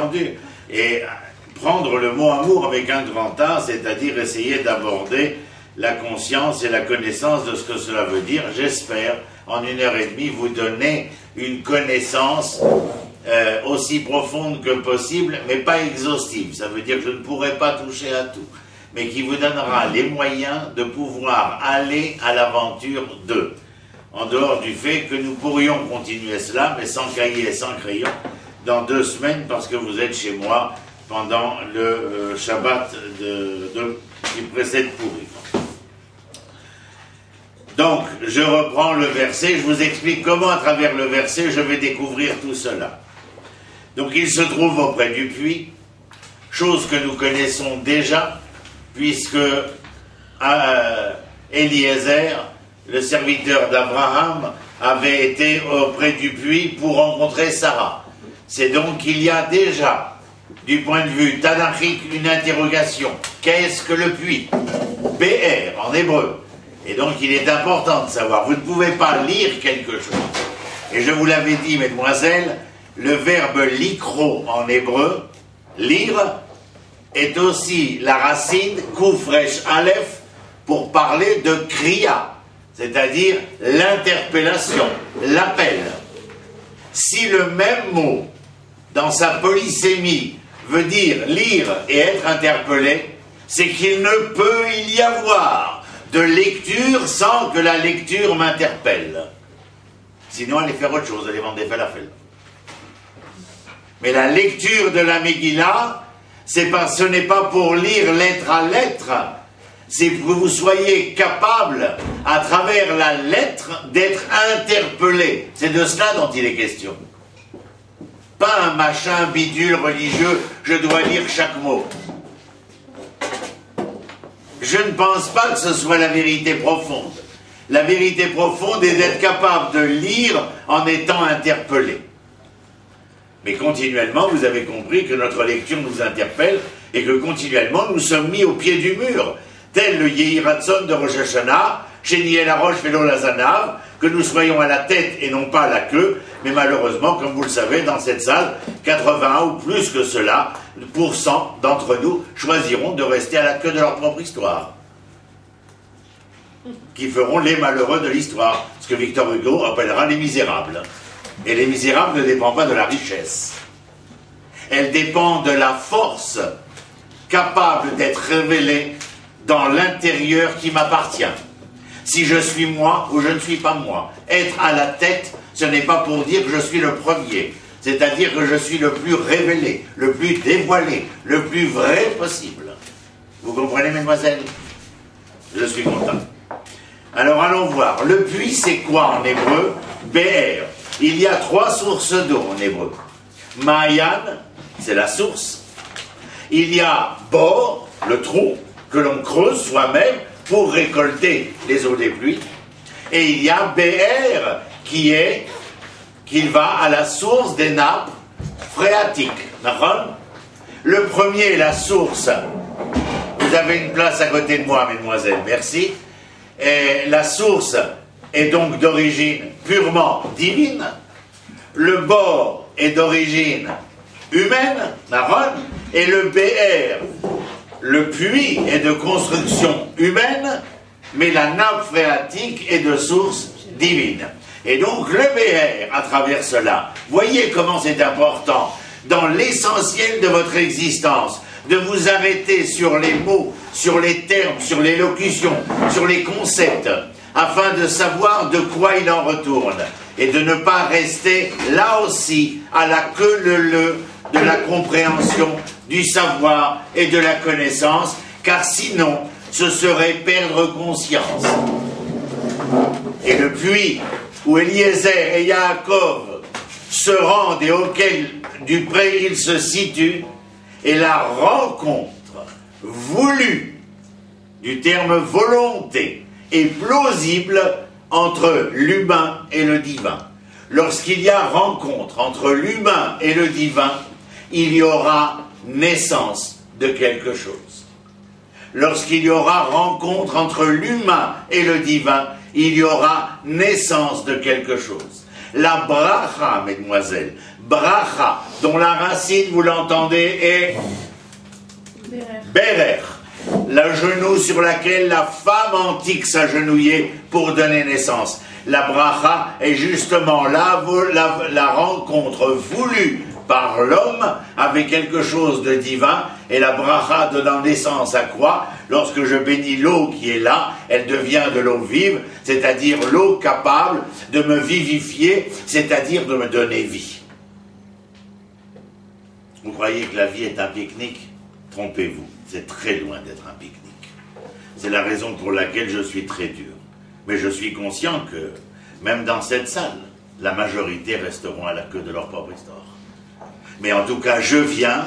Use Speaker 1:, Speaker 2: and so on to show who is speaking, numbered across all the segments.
Speaker 1: entendu. Et prendre le mot amour avec un grand A, c'est-à-dire essayer d'aborder la conscience et la connaissance de ce que cela veut dire. J'espère, en 1h30, vous donner une connaissance aussi profonde que possible, mais pas exhaustive. Ça veut dire que je ne pourrai pas toucher à tout, mais qui vous donnera les moyens de pouvoir aller à l'aventure d'eux. En dehors du fait que nous pourrions continuer cela, mais sans cahier et sans crayon, dans 2 semaines, parce que vous êtes chez moi pendant le Shabbat qui précède Purim. Donc, je reprends le verset, je vous explique comment, à travers le verset, je vais découvrir tout cela. Donc, il se trouve auprès du puits, chose que nous connaissons déjà, puisque Eliezer, le serviteur d'Abraham, avait été auprès du puits pour rencontrer Sarah. C'est donc qu'il y a déjà, du point de vue tanachique, une interrogation. Qu'est-ce que le puits? Be'er, en hébreu. Et donc il est important de savoir, vous ne pouvez pas lire quelque chose. Et je vous l'avais dit, mesdemoiselles, le verbe likro en hébreu, lire, est aussi la racine koufresh aleph pour parler de kriya, c'est-à-dire l'interpellation, l'appel. Si le même mot, dans sa polysémie, veut dire lire et être interpellé, c'est qu'il ne peut y avoir de lecture sans que la lecture m'interpelle. Sinon, allez faire autre chose, allez vendre des falafels. Mais la lecture de la Megillah, ce n'est pas pour lire lettre à lettre, c'est pour que vous soyez capable, à travers la lettre, d'être interpellé. C'est de cela dont il est question. Pas un machin bidule religieux, je dois lire chaque mot. Je ne pense pas que ce soit la vérité profonde. La vérité profonde est d'être capable de lire en étant interpellé. Mais continuellement, vous avez compris que notre lecture nous interpelle et que continuellement, nous sommes mis au pied du mur. Tel le Yehi Ratzon de Rosh Hashanah, chez Niel Arosh Velo Lazanav, que nous soyons à la tête et non pas à la queue, mais malheureusement, comme vous le savez, dans cette salle, 81 ou plus que cela, % d'entre nous choisiront de rester à la queue de leur propre histoire, qui feront les malheureux de l'histoire, ce que Victor Hugo appellera les misérables. Et les misérables ne dépendent pas de la richesse. Elles dépendent de la force capable d'être révélée dans l'intérieur qui m'appartient. Si je suis moi ou je ne suis pas moi. Être à la tête, ce n'est pas pour dire que je suis le premier. C'est-à-dire que je suis le plus révélé, le plus dévoilé, le plus vrai possible. Vous comprenez, mesdemoiselles? Je suis content. Alors allons voir. Le puits, c'est quoi en hébreu? Be'er. Il y a 3 sources d'eau en hébreu. Ma'ayan, c'est la source. Il y a bor, le trou, que l'on creuse soi-même pour récolter les eaux des pluies. Et il y a Be'er, qu'il va à la source des nappes phréatiques. Le premier est la source. Vous avez une place à côté de moi, mesdemoiselles, merci. Et la source est donc d'origine purement divine. Le bord est d'origine humaine, et le Be'er, le puits, est de construction humaine, mais la nappe phréatique est de source divine. Et donc le Be'er, à travers cela, voyez comment c'est important, dans l'essentiel de votre existence, de vous arrêter sur les mots, sur les termes, sur les locutions, sur les concepts, afin de savoir de quoi il en retourne, et de ne pas rester là aussi à la queue leu de la compréhension, du savoir et de la connaissance, car sinon ce serait perdre conscience. Et le puits où Eliezer et Yaakov se rendent et auquel du près ils se situent est la rencontre voulue, du terme volonté, et plausible entre l'humain et le divin. Lorsqu'il y a rencontre entre l'humain et le divin, il y aura naissance de quelque chose. Lorsqu'il y aura rencontre entre l'humain et le divin, il y aura naissance de quelque chose. La bracha, mesdemoiselles, bracha, dont la racine, vous l'entendez, est Bérer, le genou sur lequel la femme antique s'agenouillait pour donner naissance. La bracha est justement la rencontre voulue par l'homme avec quelque chose de divin, et la bracha donnant naissance à quoi? Lorsque je bénis l'eau qui est là, elle devient de l'eau vive, c'est-à-dire l'eau capable de me vivifier, c'est-à-dire de me donner vie. Vous croyez que la vie est un pique-nique? Trompez-vous, c'est très loin d'être un pique-nique. C'est la raison pour laquelle je suis très dur. Mais je suis conscient que, même dans cette salle, la majorité resteront à la queue de leur propre histoire. Mais en tout cas, je viens,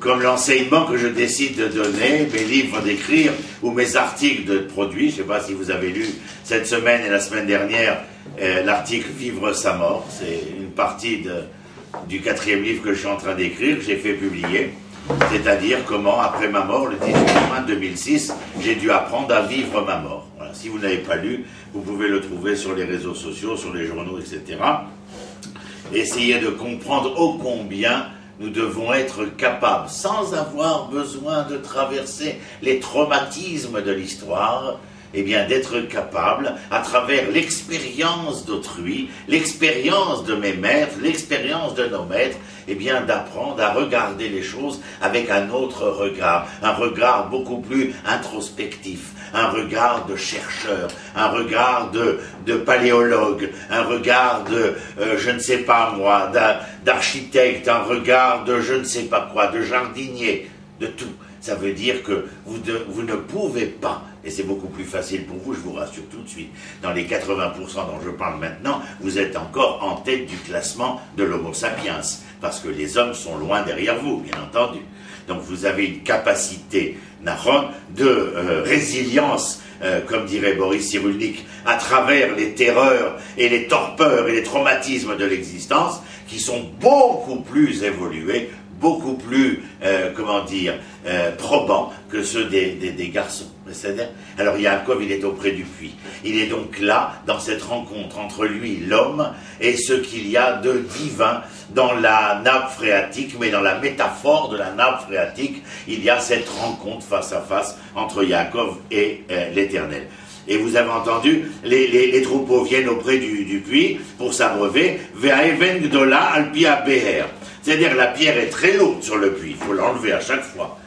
Speaker 1: comme l'enseignement que je décide de donner, mes livres d'écrire ou mes articles de produits. Je ne sais pas si vous avez lu cette semaine et la semaine dernière l'article « Vivre sa mort ». C'est une partie du 4e livre que je suis en train d'écrire, que j'ai fait publier. C'est-à-dire comment, après ma mort, le 18 juin 2006, j'ai dû apprendre à vivre ma mort. Voilà. Si vous n'avez pas lu, vous pouvez le trouver sur les réseaux sociaux, sur les journaux, etc. Essayez de comprendre ô combien nous devons être capables, sans avoir besoin de traverser les traumatismes de l'histoire, eh bien d'être capables, à travers l'expérience d'autrui, l'expérience de mes maîtres, l'expérience de nos maîtres, eh bien d'apprendre à regarder les choses avec un autre regard, un regard beaucoup plus introspectif, un regard de chercheur, un regard de paléologue, un regard de, je ne sais pas moi, d'architecte, un regard de je ne sais pas quoi, de jardinier, de tout. Ça veut dire que vous ne pouvez pas, et c'est beaucoup plus facile pour vous, je vous rassure tout de suite, dans les 80% dont je parle maintenant, vous êtes encore en tête du classement de l'Homo sapiens, parce que les hommes sont loin derrière vous, bien entendu. Donc vous avez une capacité, Nahon, de résilience, comme dirait Boris Cyrulnik, à travers les terreurs et les torpeurs et les traumatismes de l'existence, qui sont beaucoup plus évolués, beaucoup plus, probants que ceux des garçons. Alors Yaakov, il est auprès du puits. Il est donc là, dans cette rencontre entre lui, l'homme, et ce qu'il y a de divin dans la nappe phréatique, mais dans la métaphore de la nappe phréatique, il y a cette rencontre face à face entre Yaakov et l'Éternel. Et vous avez entendu, les troupeaux viennent auprès du puits pour s'abreuver, Ve'aven gdola al pi habeher. C'est-à-dire la pierre est très lourde sur le puits, il faut l'enlever à chaque fois,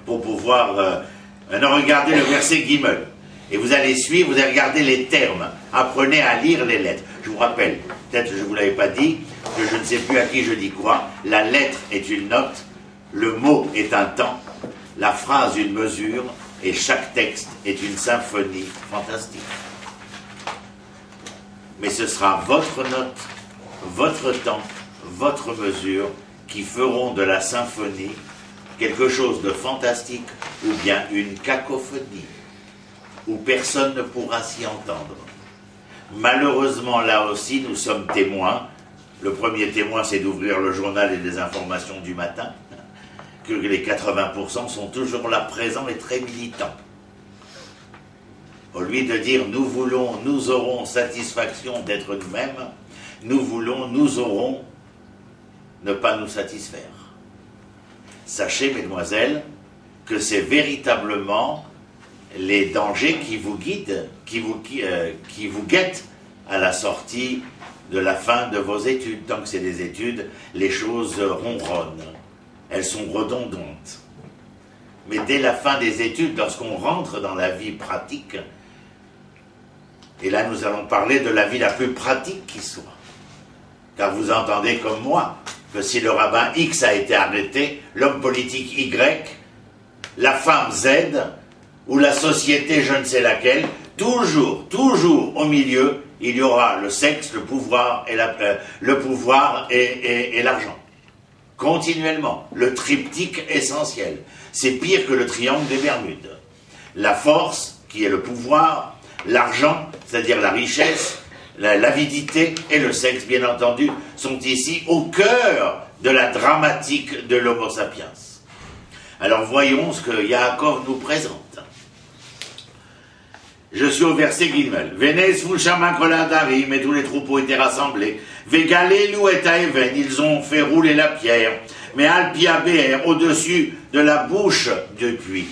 Speaker 1: pour pouvoir... regardez le verset Gimel, et vous allez suivre, vous allez regarder les termes, apprenez à lire les lettres. Je vous rappelle, peut-être que je ne vous l'avais pas dit, que je ne sais plus à qui je dis quoi, la lettre est une note, le mot est un temps, la phrase une mesure, et chaque texte est une symphonie fantastique. Mais ce sera votre note, votre temps, votre mesure, qui feront de la symphonie quelque chose de fantastique, ou bien une cacophonie, où personne ne pourra s'y entendre. Malheureusement, là aussi, nous sommes témoins. Le premier témoin, c'est d'ouvrir le journal et les informations du matin, que les 80% sont toujours là présents et très militants. Au lieu de dire « nous aurons satisfaction d'être nous-mêmes », nous aurons ne pas nous satisfaire. Sachez, mesdemoiselles, que c'est véritablement les dangers qui vous guident, qui vous guettent à la sortie de la fin de vos études. Tant que c'est des études, les choses ronronnent, elles sont redondantes. Mais dès la fin des études, lorsqu'on rentre dans la vie pratique, et là nous allons parler de la vie la plus pratique qui soit, car vous entendez comme moi, que si le rabbin X a été arrêté, l'homme politique Y, la femme Z, ou la société je ne sais laquelle, toujours au milieu, il y aura le sexe, le pouvoir et l'argent. Continuellement, le triptyque essentiel. C'est pire que le triangle des Bermudes. La force, qui est le pouvoir, l'argent, c'est-à-dire la richesse, l'avidité et le sexe, bien entendu, sont ici au cœur de la dramatique de l'Homo sapiens. Alors voyons ce que Yaakov nous présente. Je suis au verset Gimel. Venez Darim, et tous les troupeaux étaient rassemblés. Vegalelu et Aeven, ils ont fait rouler la pierre. Mais Alpia Be'er, au-dessus de la bouche du puits.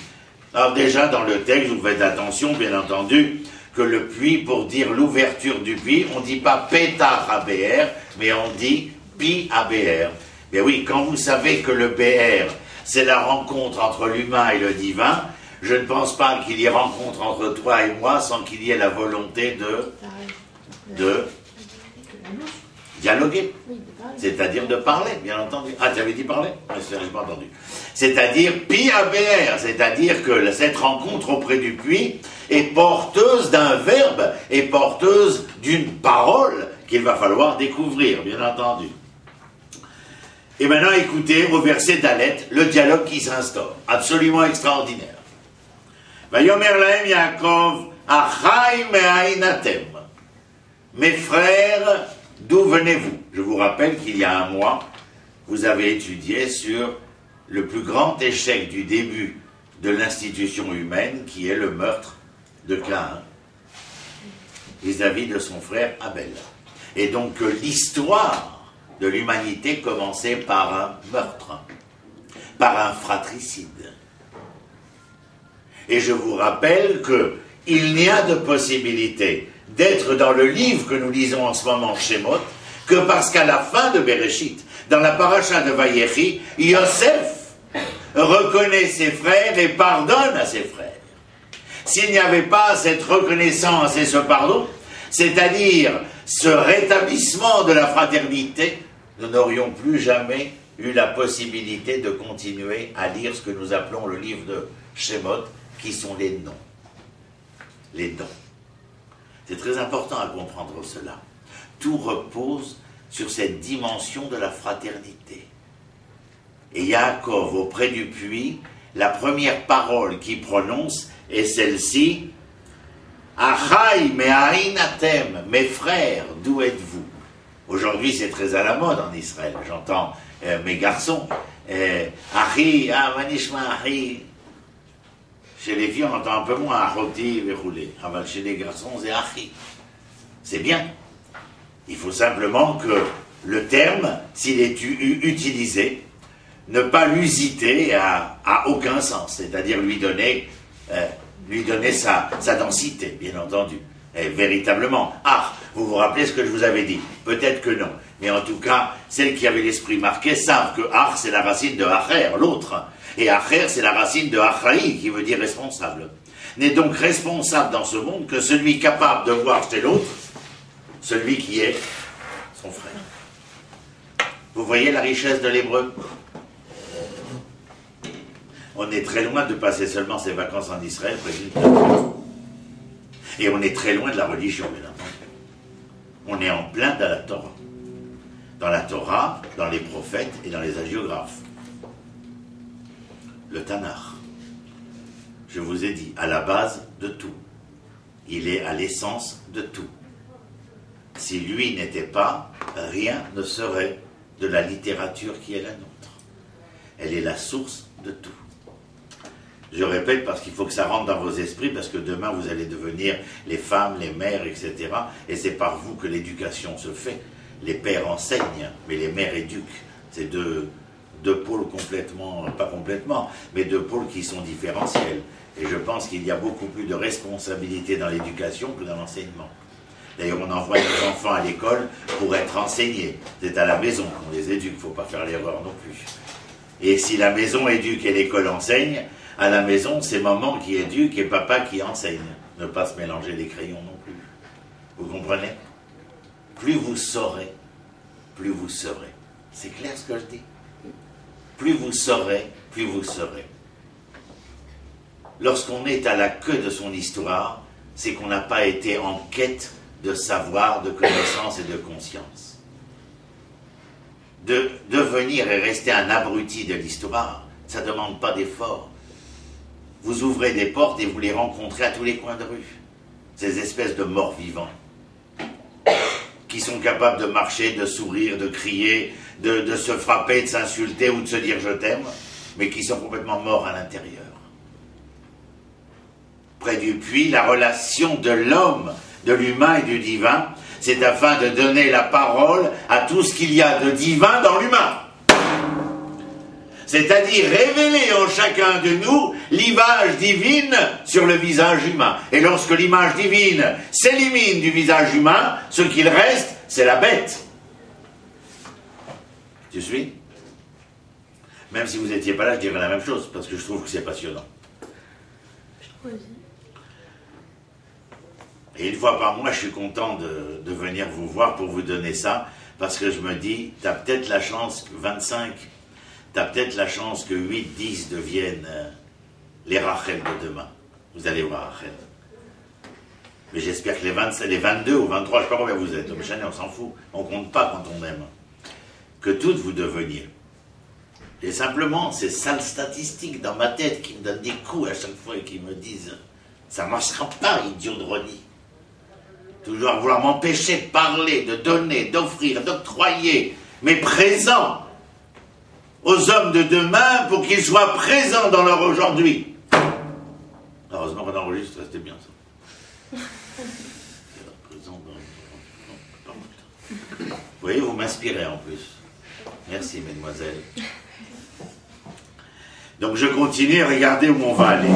Speaker 1: Alors déjà, dans le texte, vous faites attention, bien entendu, que le puits, pour dire l'ouverture du puits, on ne dit pas Petar à Be'er, mais on dit Pi à Be'er. Mais oui, quand vous savez que le Be'er, c'est la rencontre entre l'humain et le divin, je ne pense pas qu'il y ait rencontre entre toi et moi sans qu'il y ait la volonté de dialoguer. C'est-à-dire de parler, bien entendu. Ah, tu avais dit parler? Je n'ai pas entendu. C'est-à-dire pi ABR, c'est-à-dire que cette rencontre auprès du puits est porteuse d'un verbe, est porteuse d'une parole qu'il va falloir découvrir, bien entendu. Et maintenant, écoutez, au verset Dalet, le dialogue qui s'instaure, absolument extraordinaire. Vayomer lahem Yaakov, achai me'ainatem. Mes frères, d'où venez-vous? Je vous rappelle qu'il y a un mois, vous avez étudié sur le plus grand échec du début de l'institution humaine, qui est le meurtre de Caïn vis-à-vis de son frère Abel. Et donc l'histoire de l'humanité commençait par un meurtre, par un fratricide. Et je vous rappelle qu'il n'y a de possibilité d'être dans le livre que nous lisons en ce moment, Shemot, que parce qu'à la fin de Bereshit, dans la paracha de Vayechi, Yosef reconnaît ses frères et pardonne à ses frères. S'il n'y avait pas cette reconnaissance et ce pardon, c'est-à-dire ce rétablissement de la fraternité, nous n'aurions plus jamais eu la possibilité de continuer à lire ce que nous appelons le livre de Shemot, qui sont les noms. Les noms. C'est très important à comprendre cela. Tout repose sur cette dimension de la fraternité. Et Yaakov, auprès du puits, la première parole qu'il prononce est celle-ci. Achai me'ainatem, mes frères, d'où êtes-vous? Aujourd'hui, c'est très à la mode en Israël. J'entends mes garçons. Achi, manishma achi. Chez les filles, on entend un peu moins Achoti verroulé. Chez les garçons, c'est Achi. C'est bien. Il faut simplement que le terme, s'il est utilisé, ne pas l'usiter à aucun sens. C'est-à-dire lui donner sa densité, bien entendu. Et véritablement. Ah, vous vous rappelez ce que je vous avais dit? Peut-être que non. Mais en tout cas, celles qui avaient l'esprit marqué savent que Ar, c'est la racine de Acher, l'autre. Et Acher, c'est la racine de Achraï, qui veut dire responsable. N'est donc responsable dans ce monde que celui capable de voir chez l'autre, celui qui est son frère. Vous voyez la richesse de l'hébreu? On est très loin de passer seulement ses vacances en Israël, et on est très loin de la religion, bien entendu. On est en plein dans la Torah. Dans la Torah, dans les prophètes et dans les hagiographes. Le Tanakh, je vous ai dit, à la base de tout. Il est à l'essence de tout. Si lui n'était pas, rien ne serait de la littérature qui est la nôtre. Elle est la source de tout. Je répète parce qu'il faut que ça rentre dans vos esprits, parce que demain vous allez devenir les femmes, les mères, etc. Et c'est par vous que l'éducation se fait. Les pères enseignent, mais les mères éduquent. C'est deux pôles complètement, pas complètement, mais deux pôles qui sont différentiels. Et je pense qu'il y a beaucoup plus de responsabilité dans l'éducation que dans l'enseignement. D'ailleurs, on envoie nos enfants à l'école pour être enseignés. C'est à la maison qu'on les éduque, il ne faut pas faire l'erreur non plus. Et si la maison éduque et l'école enseigne, à la maison, c'est maman qui éduque et papa qui enseigne. Ne pas se mélanger les crayons non plus. Vous comprenez? Plus vous saurez, plus vous serez. C'est clair ce que je dis? Plus vous saurez, plus vous serez. Lorsqu'on est à la queue de son histoire, c'est qu'on n'a pas été en quête de savoir, de connaissance et de conscience. De devenir et rester un abruti de l'histoire, ça ne demande pas d'effort. Vous ouvrez des portes et vous les rencontrez à tous les coins de rue. Ces espèces de morts vivants qui sont capables de marcher, de sourire, de crier, de se frapper, de s'insulter ou de se dire je t'aime, mais qui sont complètement morts à l'intérieur. près du puits, la relation de l'homme, de l'humain et du divin. C'est afin de donner la parole à tout ce qu'il y a de divin dans l'humain. C'est-à-dire révéler en chacun de nous l'image divine sur le visage humain. Et lorsque l'image divine s'élimine du visage humain, ce qu'il reste, c'est la bête. Tu suis? Même si vous n'étiez pas là, je dirais la même chose, parce que je trouve que c'est passionnant. Et une fois par mois, je suis content de venir vous voir pour vous donner ça, parce que je me dis, tu as peut-être la chance que 25, tu as peut-être la chance que 8, 10 deviennent les Rachel de demain. Vous allez voir Rachel. Mais j'espère que les 22 ou 23, je ne sais pas combien vous êtes, on s'en fout, on ne compte pas quand on aime. Que toutes vous deveniez. Et simplement, ces sales statistiques dans ma tête qui me donnent des coups à chaque fois et qui me disent « ça ne marchera pas, idiot de Ronnie ». Toujours à vouloir m'empêcher de parler, de donner, d'offrir, d'octroyer mes présents aux hommes de demain pour qu'ils soient présents dans leur aujourd'hui. Heureusement qu'on enregistre, c'était bien ça. Vous voyez, vous m'inspirez en plus. Merci, mesdemoiselles. Donc je continue, regardez où on va aller.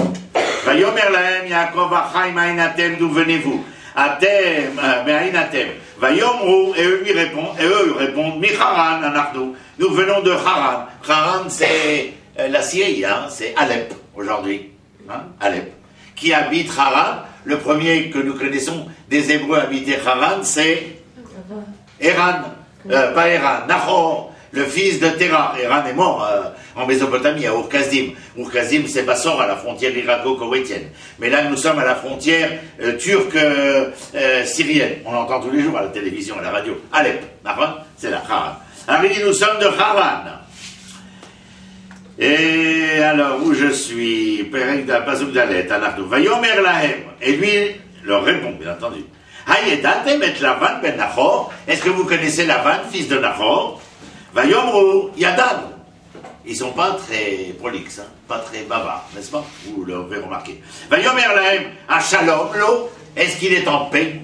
Speaker 1: Vayomer lahem Yaakov Achaim Ainatem, d'où venez-vous? Atem, Me'ainatem. Vayomru, et eux lui répondent, Micharan, Anardo. Nous venons de Haran. Haran, c'est la Syrie, hein, c'est Alep, aujourd'hui. Hein, Alep. Qui habite Haran? Le premier que nous connaissons des Hébreux habités Haran, c'est Eran. Pas Eran, Nahor, le fils de Terah. Eran est mort en Mésopotamie, à Ur-Kasdim. Ur-Kasdim, c'est Bassor, à la frontière irako-koweïtienne. Mais là, nous sommes à la frontière turque-syrienne. On l'entend tous les jours à la télévision, à la radio. Alep, c'est là, Haran. Alors, il dit, nous sommes de Haran. Et alors, où je suis? Perek d'Apazuk Dalet, Anardo. Vayomer lahem. Et lui leur répond, bien entendu. Hayedatem et Lavan ben Nahor. Est-ce que vous connaissez Lavan, fils de Nahor? Vayomru Yadan. Ils sont pas très prolixes, hein, pas très bavards, n'est-ce pas? Vous l'avez remarqué. Vayomer lahem Shalom lo. Est-ce qu'il est en paix?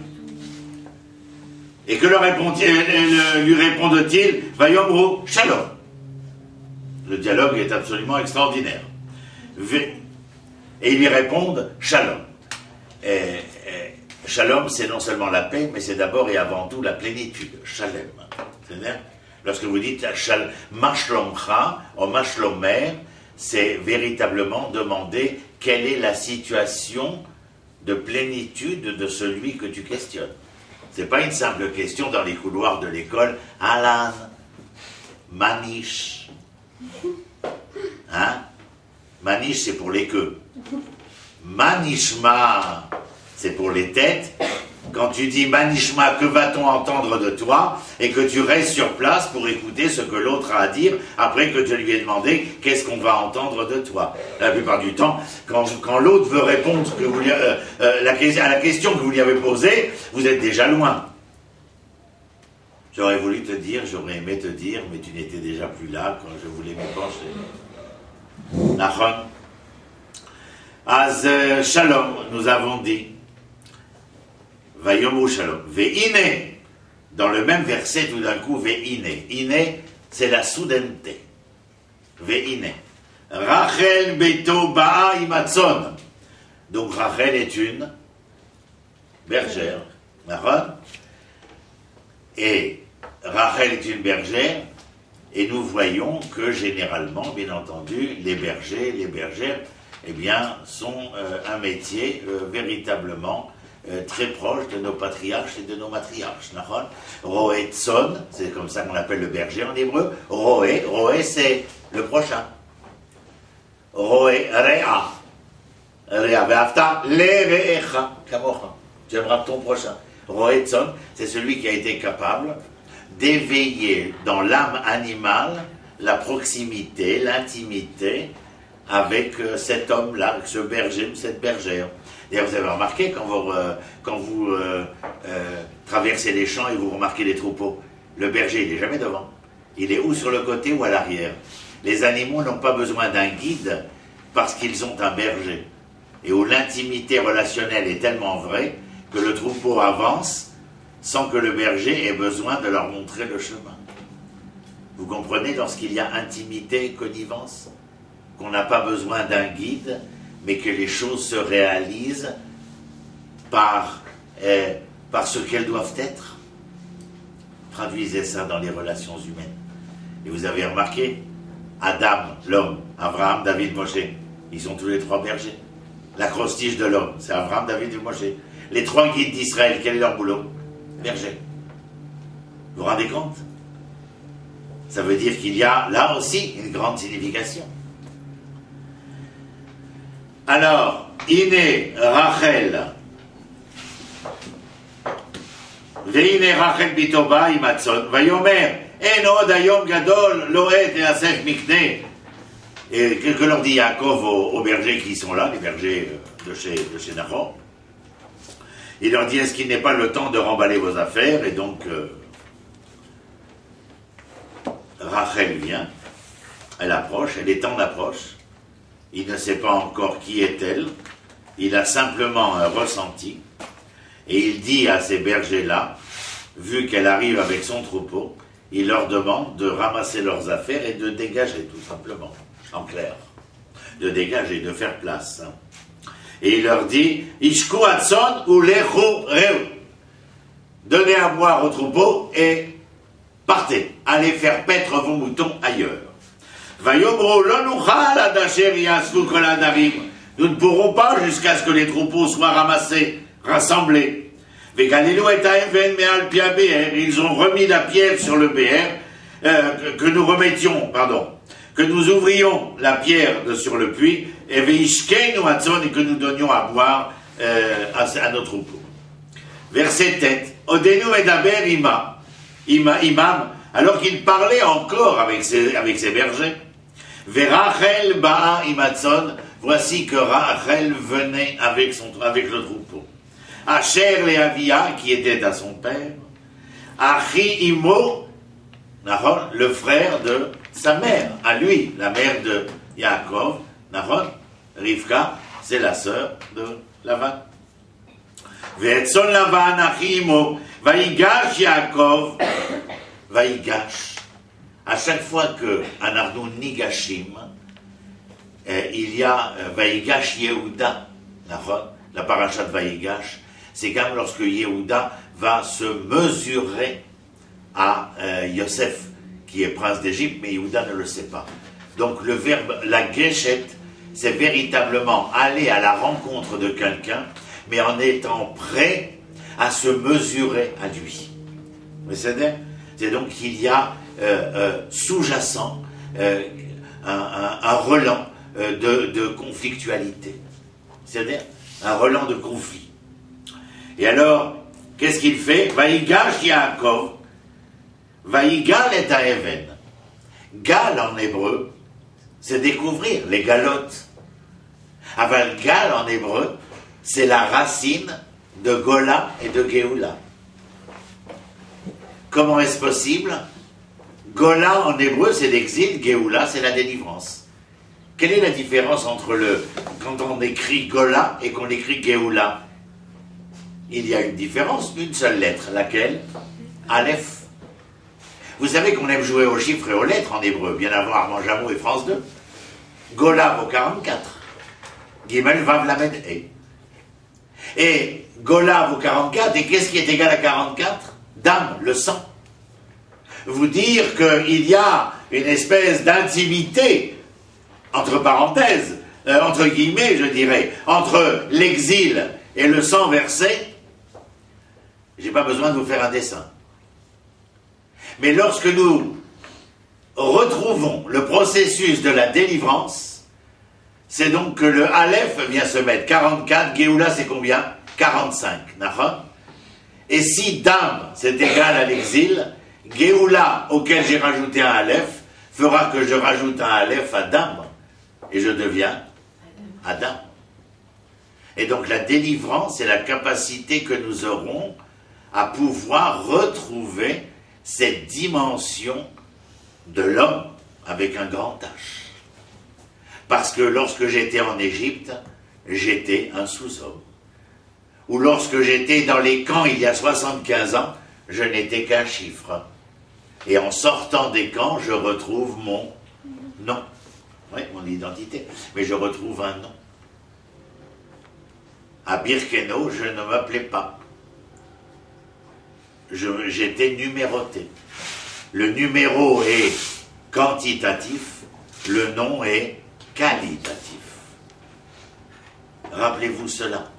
Speaker 1: Et que lui répondent-ils? Vayomru Shalom. Le dialogue est absolument extraordinaire. Et ils lui répondent Shalom. Shalom, c'est non seulement la paix, mais c'est d'abord et avant tout la plénitude. Shalom. C'est-à-dire, lorsque vous dites Mashlomcha ou Mashlomer, c'est véritablement demander quelle est la situation de plénitude de celui que tu questionnes. Ce n'est pas une simple question dans les couloirs de l'école. Alan, Manish. Hein? Manish, c'est pour les queues. Manishma, c'est pour les têtes. Quand tu dis Manishma, que va-t-on entendre de toi? Et que tu restes sur place pour écouter ce que l'autre a à dire après que tu lui aies demandé qu'est-ce qu'on va entendre de toi. La plupart du temps, quand l'autre veut répondre à la question que vous lui avez posée, vous êtes déjà loin. J'aurais voulu te dire, j'aurais aimé te dire, mais tu n'étais déjà plus là quand je voulais m'épancher. Nachon. Az Shalom, nous avons dit. Vayomu Shalom. Ve'ine. Dans le même verset, tout d'un coup, Ve'ine. Ine, c'est la soudaineté. Ve'ine. Rachel beto ba'a imatzon. Donc Rachel est une bergère. Nachon. Et Rachel est une bergère, et nous voyons que généralement, bien entendu, les bergers, les bergères, eh bien, sont un métier véritablement très proche de nos patriarches et de nos matriarches. Roé Tson, c'est comme ça qu'on appelle le berger en hébreu. Roé c'est le prochain. Roé Rea. Rea ve'afta le re'echa kamocha. Tu aimeras ton prochain. Roé Tson, c'est celui qui a été capable d'éveiller dans l'âme animale la proximité, l'intimité avec cet homme-là, ce berger ou cette bergère. D'ailleurs, vous avez remarqué quand vous traversez les champs et vous remarquez les troupeaux, le berger, il n'est jamais devant. Il est ou sur le côté ou à l'arrière. Les animaux n'ont pas besoin d'un guide parce qu'ils ont un berger. et où l'intimité relationnelle est tellement vraie que le troupeau avance sans que le berger ait besoin de leur montrer le chemin. Vous comprenez, lorsqu'il y a intimité et connivence, qu'on n'a pas besoin d'un guide, mais que les choses se réalisent par ce qu'elles doivent être. Traduisez ça dans les relations humaines. Et vous avez remarqué, Adam, l'homme, Abraham, David, Moshe, ils sont tous les trois bergers. L'acrostiche de l'homme, c'est Abraham, David et Moshe. Les trois guides d'Israël, quel est leur boulot? Berger. Vous vous rendez compte? Ça veut dire qu'il y a là aussi une grande signification. Alors, Iné Rachel, Veine Rachel bitoba imatzon, vayomer, en od hayom gadol loet et asef mikne. Et que leur dit Yaakov aux bergers qui sont là, les bergers de chez Nahor? Il leur dit, est-ce qu'il n'est pas le temps de remballer vos affaires? Et donc, Rachel vient, elle approche, elle est en approche. Il ne sait pas encore qui est-elle, il a simplement un ressenti, et il dit à ces bergers-là, vu qu'elle arrive avec son troupeau, il leur demande de ramasser leurs affaires et de dégager, tout simplement, en clair. De dégager, de faire place. Et il leur dit, Ishku Hatson ou Lechu Reu. Donnez à boire au troupeau et partez, allez faire paître vos moutons ailleurs. Nous ne pourrons pas jusqu'à ce que les troupeaux soient ramassés, rassemblés. Ils ont remis la pierre sur le béher, que nous ouvrions la pierre sur le puits, et que nous donnions à boire à nos troupeaux. Verset tête. Odenu medaber imam, alors qu'il parlait encore avec ses bergers. Verachel ba'a imatzon, voici que Rachel venait avec le troupeau. Asher le Avia, qui était à son père. Achi imo, le frère de sa mère, à lui, la mère de Yaakov. Rivka, c'est la sœur de Lavan. Ve'etzon Lavan achi imo, vaïgash Yaakov, vaïgash. À chaque fois qu'un Arnoun Nigashim, il y a Vaïgash Yehuda, la paracha de Vaïgash, c'est comme lorsque Yehuda va se mesurer à Yosef, qui est prince d'Égypte, mais Yehuda ne le sait pas. Donc le verbe, la Geshet, c'est véritablement aller à la rencontre de quelqu'un, mais en étant prêt à se mesurer à lui. C'est donc qu'il y a sous-jacent un relent de conflictualité. C'est-à-dire un relent de conflit. Et alors, qu'est-ce qu'il fait? Vaïgash Yaakov, Vaïgal et Aeven. Gal en hébreu, c'est découvrir les galotes. Aval Gal en hébreu, c'est la racine de Gola et de Géoula. Comment est-ce possible? Gola en hébreu, c'est l'exil, Géoula, c'est la délivrance. Quelle est la différence entre quand on écrit Gola et qu'on écrit Géoula? Il y a une différence, une seule lettre, laquelle? Aleph. Vous savez qu'on aime jouer aux chiffres et aux lettres en hébreu, bien avant Armand Jameau et France 2. Gola vaut 44. Gimel Vav Lamed E. Et Gola vaut 44, et qu'est-ce qui est égal à 44? Dam, le sang. Vous dire qu'il y a une espèce d'intimité, entre parenthèses, entre guillemets, je dirais, entre l'exil et le sang versé, j'ai pas besoin de vous faire un dessin. Mais lorsque nous retrouvons le processus de la délivrance, c'est donc que le Aleph vient se mettre 44, Géoula c'est combien? 45, d'accord? Et si Dam c'est égal à l'exil, Géoula auquel j'ai rajouté un Aleph fera que je rajoute un Aleph à Dam et je deviens Adam. Et donc la délivrance, c'est la capacité que nous aurons à pouvoir retrouver cette dimension de l'homme avec un grand H. Parce que lorsque j'étais en Égypte, j'étais un sous-homme. Ou lorsque j'étais dans les camps il y a 75 ans, je n'étais qu'un chiffre. Et en sortant des camps, je retrouve mon nom. Oui, mon identité. Mais je retrouve un nom. À Birkenau, je ne m'appelais pas. J'étais numéroté. Le numéro est quantitatif, le nom est qualitatif. Rappelez-vous cela.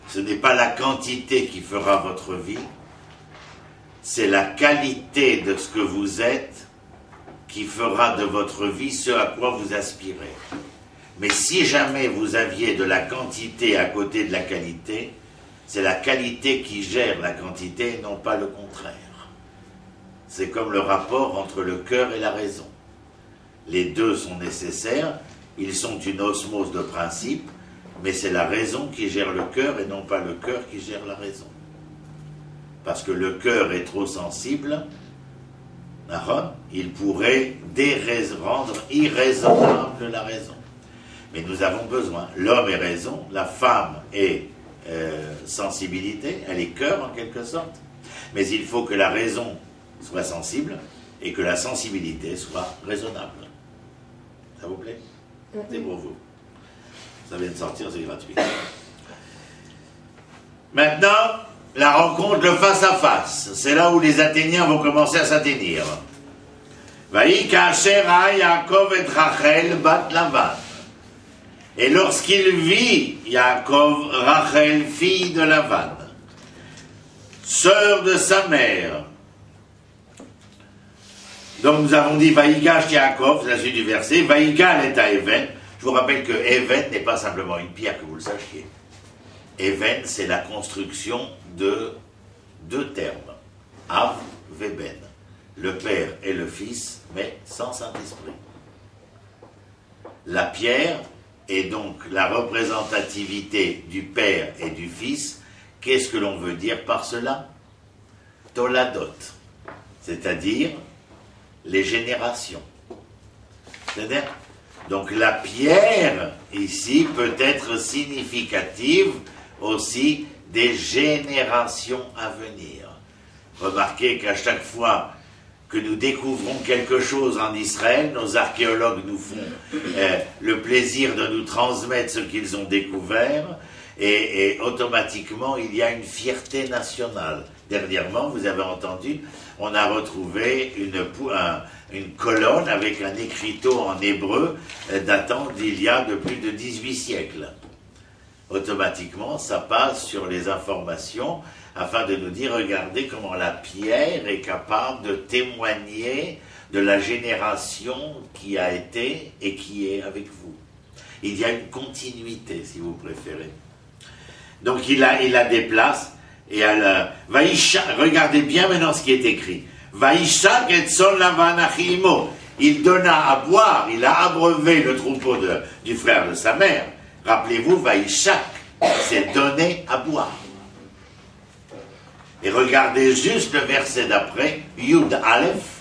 Speaker 1: Ce n'est pas la quantité qui fera votre vie, c'est la qualité de ce que vous êtes qui fera de votre vie ce à quoi vous aspirez. Mais si jamais vous aviez de la quantité à côté de la qualité, c'est la qualité qui gère la quantité et non pas le contraire. C'est comme le rapport entre le cœur et la raison. Les deux sont nécessaires, ils sont une osmose de principe, mais c'est la raison qui gère le cœur et non pas le cœur qui gère la raison. Parce que le cœur est trop sensible, il pourrait rendre irraisonnable la raison. Mais nous avons besoin, l'homme est raison, la femme est sensibilité, elle est cœur en quelque sorte, mais il faut que la raison soit sensible et que la sensibilité soit raisonnable. Ça vous plaît? C'est pour vous. Ça vient de sortir, c'est gratuit. Maintenant, la rencontre, le face-à-face. C'est là où les Athéniens vont commencer à s'atteignir. Vaï kasher ha Yaakov et Rachel bat Lavan. Et lorsqu'il vit Yaakov, Rachel, fille de Lavan, sœur de sa mère. Donc nous avons dit Vaïgash Yaakov, c'est la suite du verset, Vaïgal est à Even. Je vous rappelle que Even n'est pas simplement une pierre, que vous le sachiez. Even, c'est la construction de deux termes, Av et Ben, le Père et le Fils, mais sans Saint-Esprit. La pierre est donc la représentativité du Père et du Fils. Qu'est-ce que l'on veut dire par cela? Toladot, c'est-à-dire les générations. C'est-à-dire, donc la pierre, ici, peut être significative aussi des générations à venir. Remarquez qu'à chaque fois que nous découvrons quelque chose en Israël, nos archéologues nous font le plaisir de nous transmettre ce qu'ils ont découvert, et automatiquement il y a une fierté nationale. Dernièrement, vous avez entendu, on a retrouvé une colonne avec un écriteau en hébreu datant d'il y a de plus de 18 siècles. Automatiquement, ça passe sur les informations afin de nous dire, regardez comment la pierre est capable de témoigner de la génération qui a été et qui est avec vous. Il y a une continuité, si vous préférez. Donc il la déplace, et regardez bien maintenant ce qui est écrit. Vaïshak et Tson Lavan Achimo. Il donna à boire, il a abreuvé le troupeau du frère de sa mère. Rappelez-vous, Vaïshak, c'est donner à boire. Et regardez juste le verset d'après, Yud Aleph,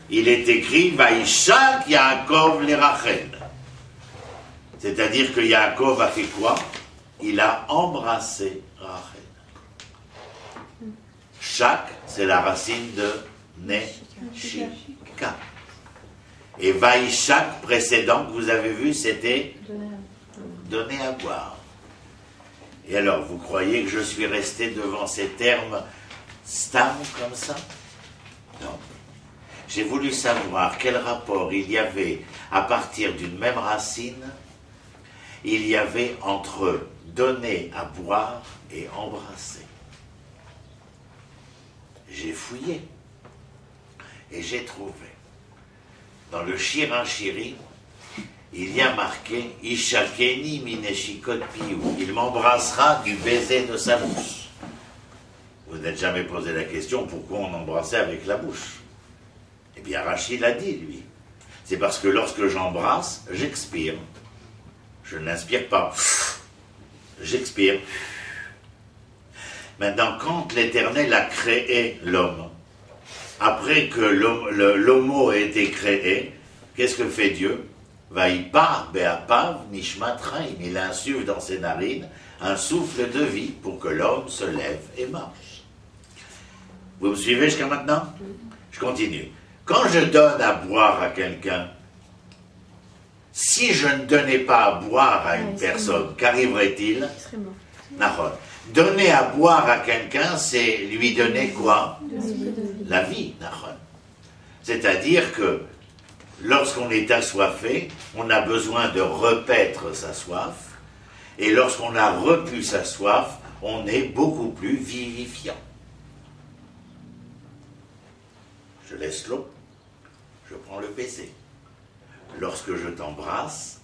Speaker 1: il est écrit Vaïshak Yaakov le Rachel. C'est-à-dire que Yaakov a fait quoi? Il a embrassé Rachel. Shak, c'est la racine de Neshika. Et Vaïshak précédent que vous avez vu, c'était donner à boire. Et alors, vous croyez que je suis resté devant ces termes stam comme ça? Non. J'ai voulu savoir quel rapport il y avait, à partir d'une même racine, il y avait entre donner à boire et embrasser. J'ai fouillé et j'ai trouvé. Dans le Shir HaShirim, il y a marqué « Ishakeni mineshikot piou » il m'embrassera du baiser de sa bouche. Vous n'êtes jamais posé la question pourquoi on embrassait avec la bouche. Eh bien, Rachid l'a dit, lui. C'est parce que lorsque j'embrasse, j'expire. Je n'inspire pas. J'expire. Maintenant, quand l'Éternel a créé l'homme, après que l'homo ait été créé, qu'est-ce que fait Dieu? Vaïpa be'apav nishmat chaim. Il insuffle dans ses narines un souffle de vie pour que l'homme se lève et marche. Vous me suivez jusqu'à maintenant? Je continue. Quand je donne à boire à quelqu'un, si je ne donnais pas à boire à une personne, qu'arriverait-il? Donner à boire à quelqu'un, c'est lui donner quoi? La vie. C'est-à-dire que lorsqu'on est assoiffé, on a besoin de repaître sa soif, et lorsqu'on a repu sa soif, on est beaucoup plus vivifiant. Je laisse l'eau, je prends le baiser. Lorsque je t'embrasse,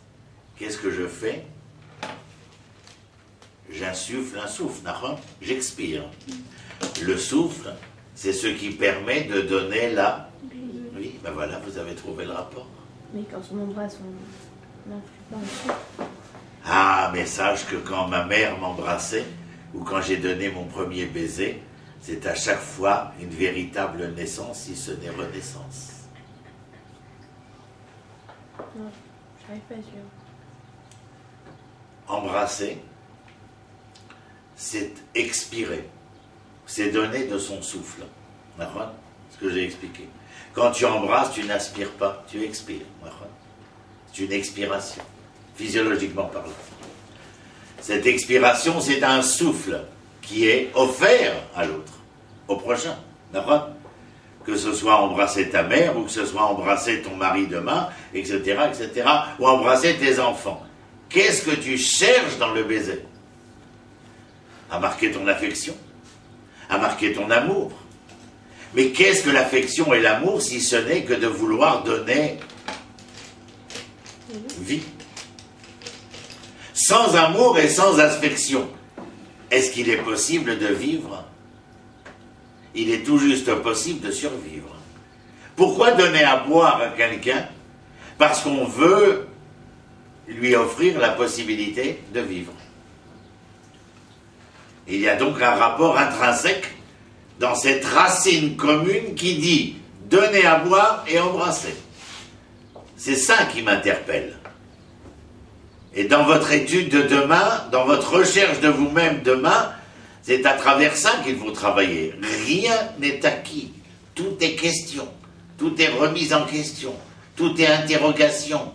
Speaker 1: qu'est-ce que je fais? J'insuffle un souffle, j'expire. Le souffle, c'est ce qui permet de donner la... Oui, ben voilà, vous avez trouvé le rapport.
Speaker 2: Mais quand on embrasse, on n'influe pas en souffle.
Speaker 1: Ah, mais sache que quand ma mère m'embrassait, ou quand j'ai donné mon premier baiser, c'est à chaque fois une véritable naissance, si ce n'est renaissance.
Speaker 2: Non, j'arrive pas à suivre.
Speaker 1: Embrasser, c'est expirer, c'est donner de son souffle. D'accord? Ce que j'ai expliqué. Quand tu embrasses, tu n'aspires pas, tu expires. C'est une expiration, physiologiquement parlant. Cette expiration, c'est un souffle qui est offert à l'autre, au prochain. D'accord? Que ce soit embrasser ta mère, ou que ce soit embrasser ton mari demain, etc., etc., ou embrasser tes enfants. Qu'est-ce que tu cherches dans le baiser? À marquer ton affection, à marquer ton amour. Mais qu'est-ce que l'affection et l'amour si ce n'est que de vouloir donner vie? Sans amour et sans affection, est-ce qu'il est possible de vivre? Il est tout juste possible de survivre. Pourquoi donner à boire à quelqu'un? Parce qu'on veut lui offrir la possibilité de vivre. Il y a donc un rapport intrinsèque dans cette racine commune qui dit donner à boire et embrasser. C'est ça qui m'interpelle. Et dans votre étude de demain, dans votre recherche de vous-même demain, c'est à travers ça qu'il faut travailler. Rien n'est acquis. Tout est question. Tout est remise en question. Tout est interrogation.